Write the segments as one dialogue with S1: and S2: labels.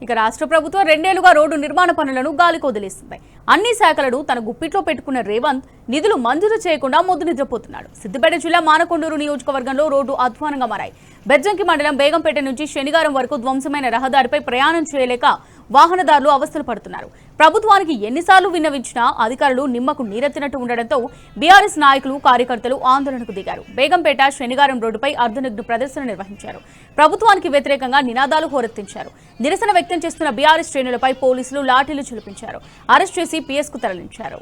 S1: ఇక రాష్ట్ర ప్రభుత్వం 2 ఏళ్లుగా రోడ్డు నిర్మాణ పనులను గాలికి వదిలేస్తుంది. అన్ని శాఖలను తన గుప్పిట్లో పెట్టుకున్న రేవంత్ నిధులు మంజూరు చేయకుండా మొద్దు నిద్రపోతున్నాడు. సిద్దిపేట జిల్లా మానకొండూరు నియోజకవర్గంలో రోడ్డు అధ్వానంగా మారాయి. బెజ్జంకి మండలం బేగంపేట నుంచి శనివారం వరకు ధ్వంసమైన రహదారిపై ప్రయాణం చేయలేక వాహనదారులు అవస్థలు పడుతున్నారు. ప్రభుత్వానికి ఎన్నిసార్లు విన్నవించినా అధికారులు నిమ్మకు నీరెత్తినట్టు ఉండడంతో బీఆర్ఎస్ నాయకులు కార్యకర్తలు ఆందోళనకు దిగారు. బేగంపేట శనివారం రోడ్డుపై అర్ధనగ్న ప్రదర్శన నిర్వహించారు. ప్రభుత్వానికి వ్యతిరేకంగా నినాదాలు హోరెత్తించారు. నిరసన వ్యక్తం చేస్తున్న బీఆర్ఎస్ శ్రేణులపై పోలీసులు లాఠీలు ఝుళిపించారు. అరెస్ట్ చేసి పిఎస్ కు తరలించారు.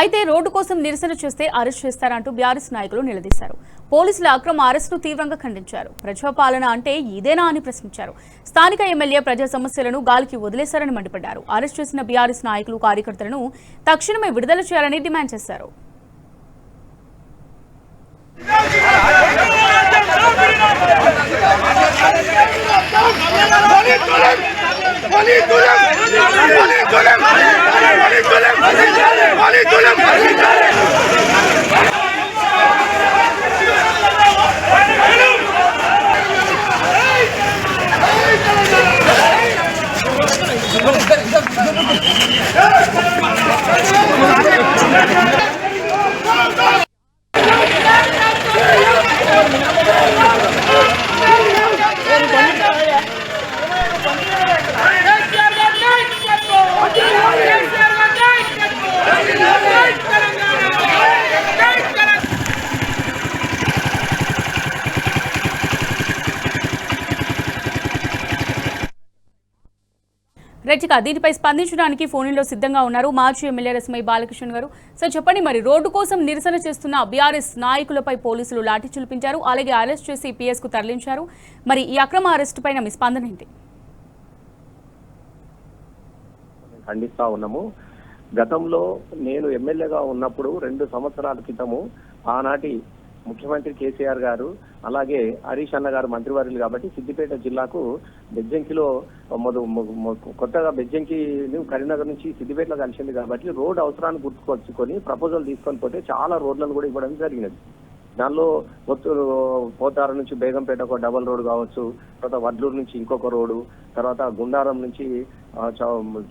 S1: అయితే రోడ్డు కోసం నిరసన చేస్తే అరెస్ట్ చేస్తారంటూ బీఆర్ఎస్ నాయకులు నిలదీశారు. పోలీసుల అక్రమ అరెస్టును తీవ్రంగా ఖండించారు. ప్రజాపాలన అంటే ఇదేనా అని ప్రశ్నించారు. స్థానిక ఎమ్మెల్యే ప్రజా సమస్యలను గాలికి వదిలేశారని మండిపడ్డారు. అరెస్ట్ చేసిన బీఆర్ఎస్ నాయకులు కార్యకర్తలను తక్షణమే విడుదల చేయాలని డిమాండ్ చేశారు. రెడ్డిగా దీనిపై స్పందించడానికి ఫోన్లో సిద్ధంగా ఉన్నారు మాజీ ఎమ్మెల్యే రస్మయ్య బాలకృష్ణ గారు. సార్ చెప్పండి, మరి రోడ్డు కోసం నిరసన చేస్తున్న బీఆర్ఎస్ నాయకులపై పోలీసులు లాఠీ చులిపించారు, అలాగే అరెస్ట్ చేసి పిఎస్ కు తరలించారు. మరి ఈ అక్రమ అరెస్టు పైన మీ స్పందన ఏంటి?
S2: ఖండిస్తా ఉన్నాము. గతంలో నేను ఎమ్మెల్యేగా ఉన్నప్పుడు 2 సంవత్సరాల క్రితము ఆనాటి ముఖ్యమంత్రి కేసీఆర్ గారు అలాగే హరీష్ అన్న గారు మంత్రివర్యులు కాబట్టి సిద్దిపేట జిల్లాకు బెజ్జంకిలో కొత్తగా బెజ్జంకి కరీంనగర్ నుంచి సిద్దిపేటలో కలిసింది కాబట్టి రోడ్ అవసరాన్ని గుర్తుకొచ్చుకొని ప్రపోజల్ తీసుకొని పోతే చాలా రోడ్లను కూడా ఇవ్వడం జరిగినది. దానిలో పోతారం నుంచి బేగంపేట ఒక డబల్ రోడ్ కావచ్చు, తర్వాత వడ్లూరు నుంచి ఇంకొక రోడ్డు, తర్వాత గుండారం నుంచి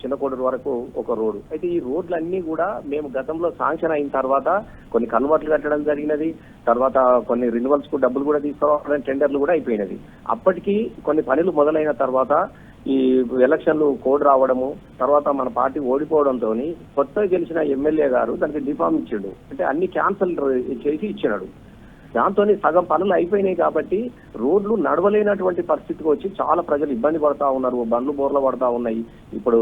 S2: చిన్నకోడూరు వరకు ఒక రోడ్డు. అయితే ఈ రోడ్లన్నీ కూడా మేము గతంలో శాంక్షన్ అయిన తర్వాత కొన్ని కన్వర్ట్లు కట్టడం జరిగినది. తర్వాత కొన్ని రిన్యువల్స్ కు డబ్బులు కూడా తీసుకోవడం, టెండర్లు కూడా అయిపోయినది. అప్పటికి కొన్ని పనులు మొదలైన తర్వాత ఈ ఎలక్షన్లు కోడ్ రావడము, తర్వాత మన పార్టీ ఓడిపోవడంతో కొత్తగా గెలిచిన ఎమ్మెల్యే గారు దానికి డిఫామ్ ఇచ్చిండు, అంటే అన్ని క్యాన్సల్ చేసి ఇచ్చినాడు. దాంతో సగం పనులు అయిపోయినాయి కాబట్టి రోడ్లు నడవలేనటువంటి పరిస్థితికి వచ్చి చాలా ప్రజలు ఇబ్బంది పడతా ఉన్నారు. బండ్లు బోర్ల పడతా ఉన్నాయి. ఇప్పుడు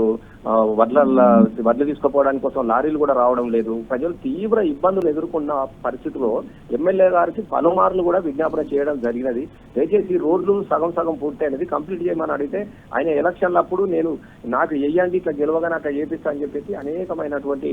S2: వడ్లు తీసుకుపోవడానికి కోసం లారీలు కూడా రావడం లేదు. ప్రజలు తీవ్ర ఇబ్బందులు ఎదుర్కొన్న పరిస్థితిలో ఎమ్మెల్యే గారికి పలుమార్లు కూడా విజ్ఞాపన చేయడం జరిగినది. దయచేసి రోడ్లు సగం పూర్తయినది కంప్లీట్ చేయమని అడిగితే ఆయన ఎలక్షన్లప్పుడు నేను నాకు వేయండి ఇట్లా గెలవగా నాకు చేపిస్తా అని చెప్పేసి అనేకమైనటువంటి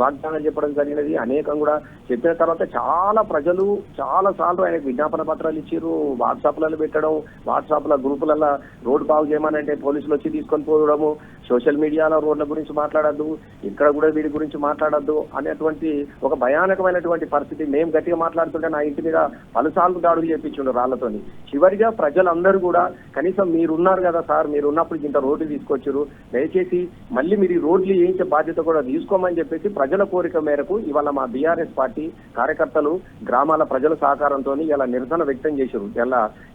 S2: వాగ్దానాలు చెప్పడం జరిగినది. అనేకం కూడా చెప్పిన తర్వాత చాలా ప్రజలు చాలా సార్లు ఆయనకు విజ్ఞాపన పత్రాలు ఇచ్చారు. వాట్సాప్లలో పెట్టడం, వాట్సాప్ల గ్రూపులలో రోడ్డు బాగు చేయమనంటే పోలీసులు వచ్చి తీసుకొని పోవడము, సోషల్ మీడియాలో రోడ్ల గురించి మాట్లాడద్దు, ఇక్కడ కూడా వీడి గురించి మాట్లాడద్దు అనేటువంటి ఒక భయానకమైనటువంటి పరిస్థితి. మేము గట్టిగా మాట్లాడుతుంటే నా ఇంటి మీద పలుసార్లు దాడులు చేయించుండ్రు రాళ్లతోని. చివరిగా ప్రజలందరూ కూడా కనీసం మీరున్నారు కదా సార్, మీరు ఉన్నప్పుడు ఇంత రోడ్లు తీసుకొచ్చారు, దయచేసి మళ్ళీ మీరు ఈ రోడ్లు వేయించే బాధ్యత కూడా తీసుకోమని చెప్పేసి ప్రజల కోరిక మేరకు ఇవాళ మా బీఆర్ఎస్ పార్టీ కార్యకర్తలు గ్రామాల ప్రజల సహకారంతో ఇలా నిరసన వ్యక్తం చేశారు.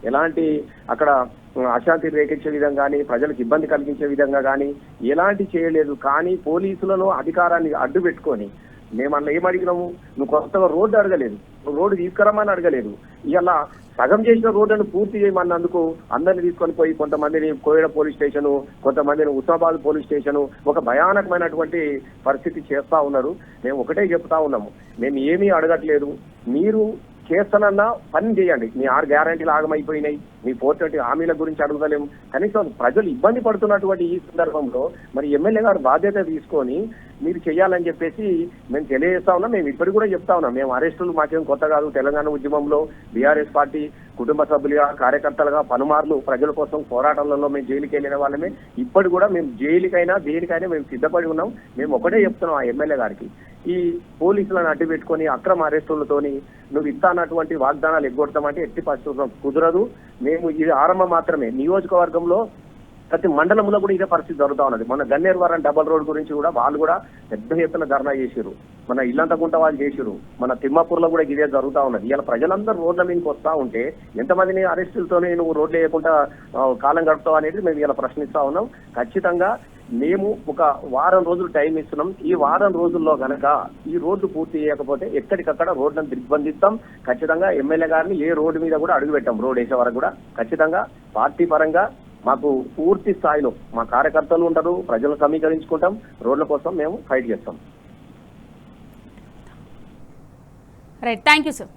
S2: ఎలాంటి అక్కడ అశాంతి రేకెచ్చే విధంగా కానీ ప్రజలకు ఇబ్బంది కలిగించే విధంగా కానీ ఎలాంటి చేయలేదు. కానీ పోలీసులను అధికారాన్ని అడ్డు పెట్టుకొని మేము అట్లా ఏమడిగినాము, నువ్వు కొత్తగా రోడ్డు అడగలేదు, నువ్వు రోడ్డు తీసుకురమ్మని అడగలేదు. ఇలా సగం చేసిన రోడ్లను పూర్తి చేయమన్నందుకు అందరిని తీసుకొని పోయి కొంతమందిని కోయడ పోలీస్ స్టేషను, కొంతమందిని ఉస్మాబాద్ పోలీస్ స్టేషను ఒక భయానకమైనటువంటి పరిస్థితి చేస్తా ఉన్నారు. మేము ఒకటే చెప్తా ఉన్నాము, మేము ఏమీ అడగట్లేదు, మీరు చేస్తానన్నా పని చేయండి. మీ 6 గ్యారంటీలు ఆగమైపోయినాయి, మీ 420 హామీల గురించి అడుగుతలేము. కనీసం ప్రజలు ఇబ్బంది పడుతున్నటువంటి ఈ సందర్భంలో మరి ఎమ్మెల్యే గారు బాధ్యత తీసుకొని మీరు చేయాలని చెప్పేసి మేము తెలియజేస్తా ఉన్నాం. మేము ఇప్పటికి కూడా చెప్తా ఉన్నాం, మేము అరెస్టులు మాకేం కొత్త కాదు. తెలంగాణ ఉద్యమంలో బీఆర్ఎస్ పార్టీ కుటుంబ సభ్యులుగా, కార్యకర్తలుగా పలుమార్లు ప్రజల కోసం పోరాటాలలో మేము జైలుకి వెళ్ళిన వాళ్ళమే. ఇప్పటి కూడా మేము జైలుకైనా దేనికైనా మేము సిద్ధపడి ఉన్నాం. మేము ఒకటే చెప్తున్నాం ఆ ఎమ్మెల్యే గారికి, ఈ పోలీసులను అడ్డు పెట్టుకొని అక్రమ అరెస్టులతోని నువ్వు ఇస్తానటువంటి వాగ్దానాలు ఎగ్గొడతామంటే ఎట్టి పరిస్థితుల్లో కుదరదు. మేము ఇది ఆరంభం మాత్రమే. నియోజకవర్గంలో ప్రతి మండలంలో కూడా ఇదే పరిస్థితి జరుగుతూ ఉన్నది. మన గన్నేరువరం డబల్ రోడ్ గురించి కూడా వాళ్ళు కూడా పెద్ద ఎత్తున ధర్నా చేసిరు, మన ఇల్లంతకుంట వాళ్ళు చేసిరు, మన తిమ్మాపూర్లో కూడా ఇదే జరుగుతూ ఉన్నది. ఇలా ప్రజలందరూ రోడ్ల మీదకి వస్తూ ఉంటే ఎంతమందిని అరెస్టులతోనే నువ్వు రోడ్లు వేయకుండా కాలం గడుపుతావు అనేది మేము ఇలా ప్రశ్నిస్తా ఉన్నాం. ఖచ్చితంగా మేము ఒక వారం రోజులు టైం ఇస్తున్నాం. ఈ వారం రోజుల్లో గనక ఈ రోడ్డు పూర్తి చేయకపోతే ఎక్కడికక్కడ రోడ్లను దిగ్బంధిస్తాం. ఖచ్చితంగా ఎమ్మెల్యే గారిని ఏ రోడ్డు మీద కూడా అడుగు పెట్టాం. రోడ్ వేసే వరకు కూడా ఖచ్చితంగా పార్టీ పరంగా మాకు పూర్తి స్థాయిలో మా కార్యకర్తలు ఉంటారు, ప్రజలు సమీకరించుకుంటాం, రోడ్ల కోసం మేము ఫైట్ చేస్తాం.
S1: Right, thank you sir.